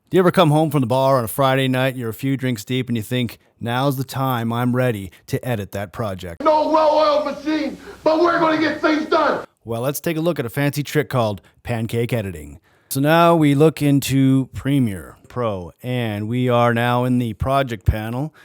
Do you ever come home from the bar on a Friday night, you're a few drinks deep, and you think, now's the time I'm ready to edit that project? No well-oiled machine, but we're going to get things done. Well, let's take a look at a fancy trick called pancake editing. So now we look into Premiere Pro, and we are now in the project panel.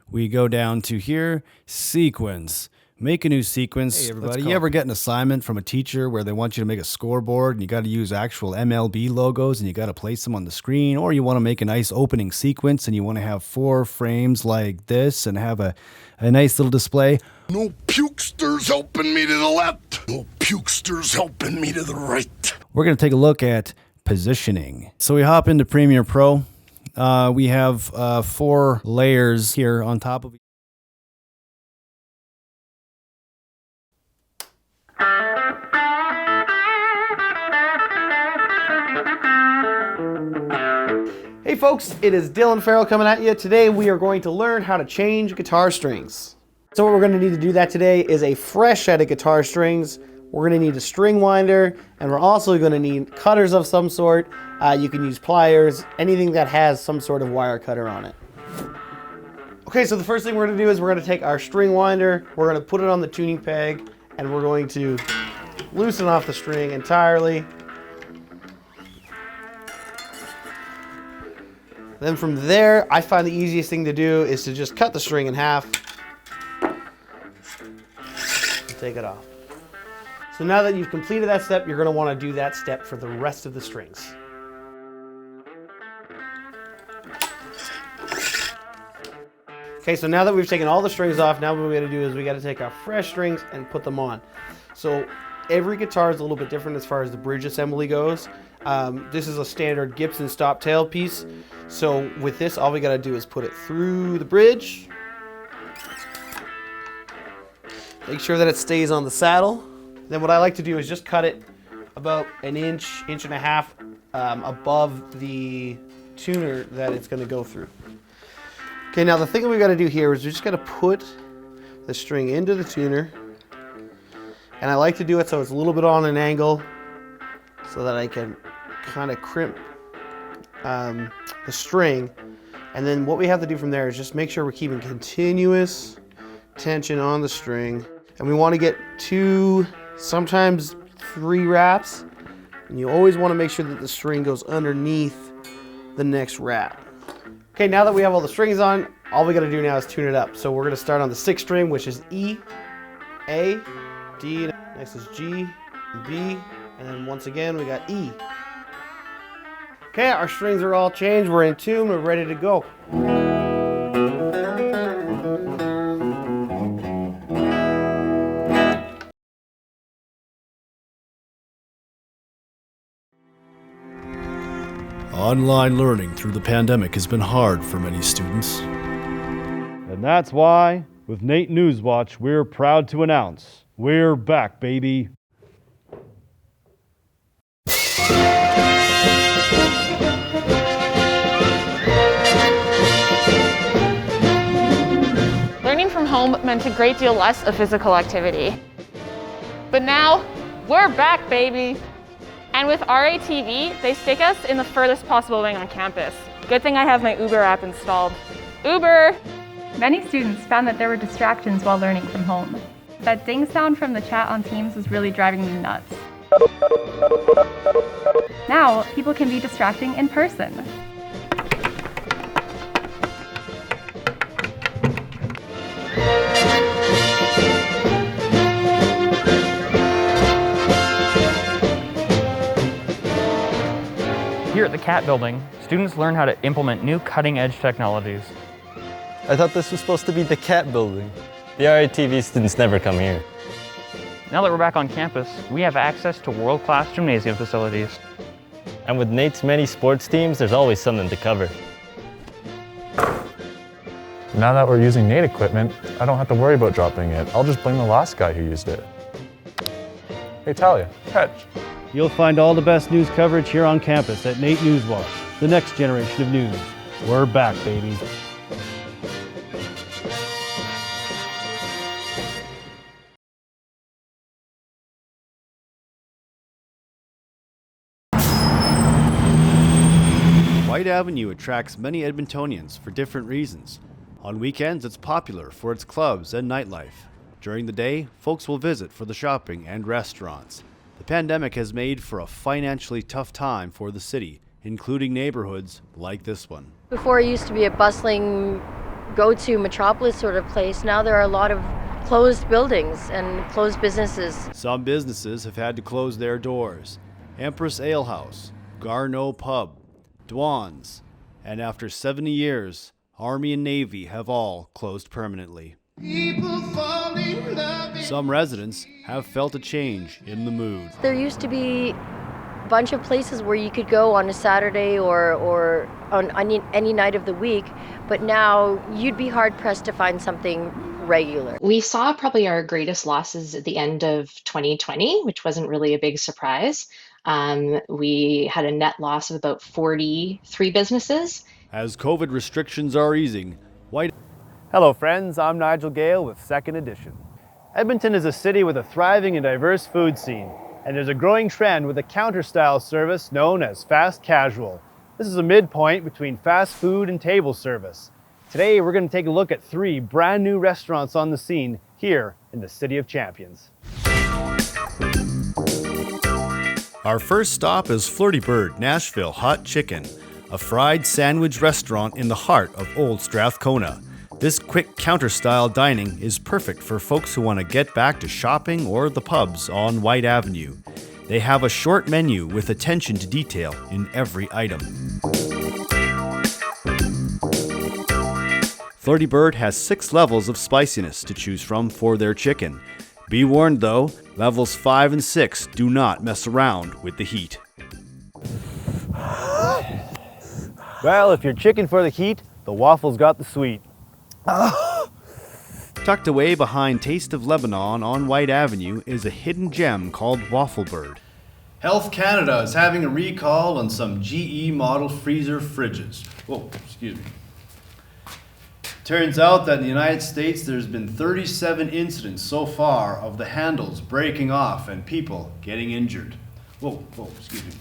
We go down to here, sequence. Make a new sequence. Hey everybody, you ever get an assignment from a teacher where they want you to make a scoreboard and you got to use actual MLB logos and you got to place them on the screen, or you want to make a nice opening sequence and you want to have 4 frames like this and have a nice little display? No pukesters helping me to the left. No pukesters helping me to the right. We're going to take a look at positioning. So we hop into Premiere Pro. We have 4 layers here on top of each. Hey folks, it is Dylan Farrell coming at you. Today we are going to learn how to change guitar strings. So what we're going to need to do that today is a fresh set of guitar strings. We're going to need a string winder, and we're also going to need cutters of some sort. You can use pliers, anything that has some sort of wire cutter on it. Okay, so the first thing we're going to do is we're going to take our string winder, we're going to put it on the tuning peg, and we're going to loosen off the string entirely. Then from there, I find the easiest thing to do is to just cut the string in half and take it off. So now that you've completed that step, you're going to want to do that step for the rest of the strings. Okay, so now that we've taken all the strings off, now what we got to do is we got to take our fresh strings and put them on. So every guitar is a little bit different as far as the bridge assembly goes. This is a standard Gibson stop tail piece. So with this, all we got to do is put it through the bridge. Make sure that it stays on the saddle. Then what I like to do is just cut it about an inch, inch and a half above the tuner that it's going to go through. Okay, now the thing that we got to do here is we just got to put the string into the tuner. And I like to do it so it's a little bit on an angle so that I can kind of crimp the string. And then what we have to do from there is just make sure we're keeping continuous tension on the string. And we want to get 2, sometimes 3 wraps. And you always want to make sure that the string goes underneath the next wrap. Okay, now that we have all the strings on, all we got to do now is tune it up. So we're going to start on the 6th string, which is E, A, D, next is G, B, and then once again we got E. Okay, our strings are all changed, we're in tune, we're ready to go. Online learning through the pandemic has been hard for many students. And that's why, with NAIT Newswatch, we're proud to announce, we're back, baby. Learning from home meant a great deal less of physical activity. But now, we're back, baby! And with RATV, they stick us in the furthest possible wing on campus. Good thing I have my Uber app installed. Uber! Many students found that there were distractions while learning from home. That ding sound from the chat on Teams was really driving me nuts. Now, people can be distracting in person. Here at the CAT building, students learn how to implement new cutting-edge technologies. I thought this was supposed to be the CAT building. The RATV students never come here. Now that we're back on campus, we have access to world-class gymnasium facilities. And with NAIT's many sports teams, there's always something to cover. Now that we're using NAIT equipment, I don't have to worry about dropping it. I'll just blame the last guy who used it. Hey Talia, catch. You'll find all the best news coverage here on campus at NAIT Newswatch, the next generation of news. We're back, baby. White Avenue attracts many Edmontonians for different reasons. On weekends, it's popular for its clubs and nightlife. During the day, folks will visit for the shopping and restaurants. The pandemic has made for a financially tough time for the city, including neighborhoods like this one. Before it used to be a bustling go-to metropolis sort of place. Now there are a lot of closed buildings and closed businesses. Some businesses have had to close their doors. Empress Ale House, Garneau Pub, Dwan's, and after 70 years, Army and Navy have all closed permanently. Some residents have felt a change in the mood. There used to be a bunch of places where you could go on a Saturday or on any night of the week, but now you'd be hard-pressed to find something regular. We saw probably our greatest losses at the end of 2020, which wasn't really a big surprise. We had a net loss of about 43 businesses. As COVID restrictions are easing, Hello friends, I'm Nigel Gale with Second Edition. Edmonton is a city with a thriving and diverse food scene, and there's a growing trend with a counter-style service known as fast casual. This is a midpoint between fast food and table service. Today we're going to take a look at 3 brand new restaurants on the scene here in the City of Champions. Our first stop is Flirty Bird Nashville Hot Chicken, a fried sandwich restaurant in the heart of Old Strathcona. This quick counter-style dining is perfect for folks who want to get back to shopping or the pubs on White Avenue. They have a short menu with attention to detail in every item. Flirty Bird has 6 levels of spiciness to choose from for their chicken. Be warned though, levels 5 and 6 do not mess around with the heat. Well, if you're chicken for the heat, the waffles got the sweet. Tucked away behind Taste of Lebanon on White Avenue is a hidden gem called Waffle Bird. Health Canada is having a recall on some GE model freezer fridges. Whoa, excuse me. Turns out that in the United States there's been 37 incidents so far of the handles breaking off and people getting injured. Whoa, excuse me.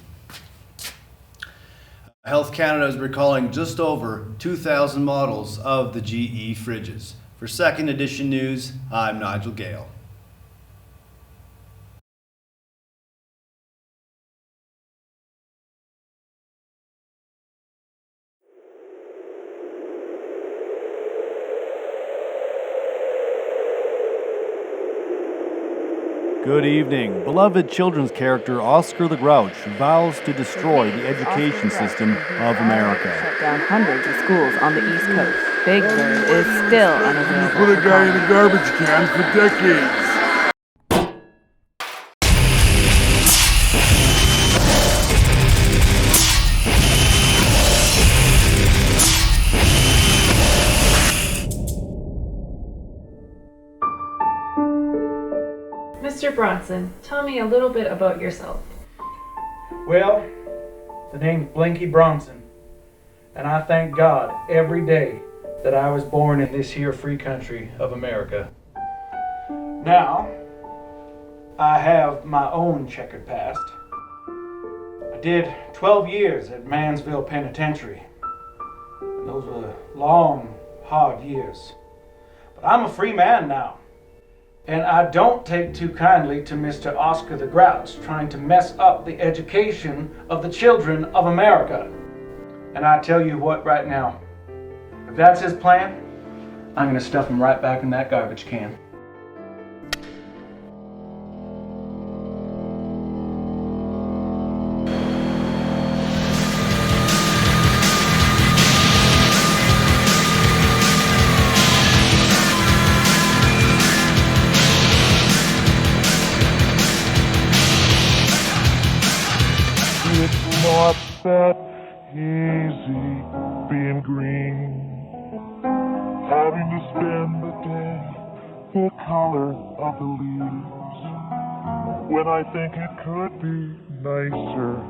Health Canada is recalling just over 2,000 models of the GE fridges. For Second Edition News, I'm Nigel Gale. Good evening. Beloved children's character Oscar the Grouch vows to destroy the education system of America. Shut down hundreds of schools on the East Coast. Big Bird is still unavailable. Put a guy in a garbage can for decades. Mr. Bronson, tell me a little bit about yourself. Well, the name's Blinky Bronson, and I thank God every day that I was born in this here free country of America. Now, I have my own checkered past. I did 12 years at Mansville Penitentiary, and those were long, hard years. But I'm a free man now. And I don't take too kindly to Mr. Oscar the Grouch trying to mess up the education of the children of America. And I tell you what right now, if that's his plan, I'm gonna stuff him right back in that garbage can. Not that easy being green, having to spend the day the color of the leaves, when I think it could be nicer